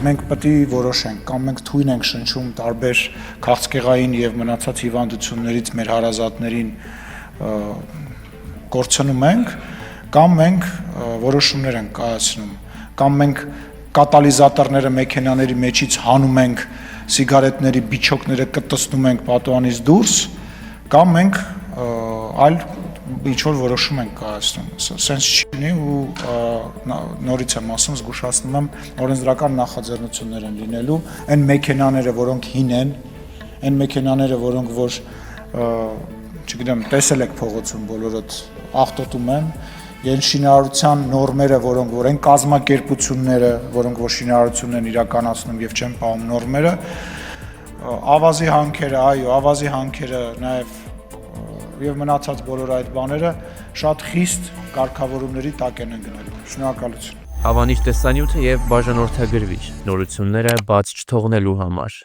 մենք պետք է որոշենք, կամ մենք թույն ենք շնչում տարբեր քաղցկեղային եւ մնացած հիվանդություններից մեր հարազատներին կորցնում ենք, կամ մենք որոշումներ ենք կայացնում, կամ մենք կատալիզատորները մեքենաների մեջից հանում ենք, սիգարետների բիչոկները կտցնում ենք պատուհանից դուրս, կամ մենք այլ ինչ-որ որոշում ենք կայացնում, սենց չի լինի ու նորից եմ ասում, զգուշացնում եմ, օրենսդրական նախաձեռնություններ են լինելու, այն մեքենաները, որոնք հին են, այն մեքենաները, որոնք որ, չգիտեմ, տեսել եք փողոցում բոլորդ աղտոտում են, այն շինարարության նորմերը, որոնք որ այն կազմակերպությունները, որոնք որ շինարարությունն են իրականացնում եւ չեն պահում նորմերը, ավազի հանքերը, այո, ավազի հանքերը նաեւ եւ մնացած բոլոր այդ բաները շատ խիստ կարգավորումների տակ են գնալու։ Շնորհակալություն։ Հավանիչ տեսանյութը եւ բաժանորդագրվիչ նորությունները բաց չթողնելու համար։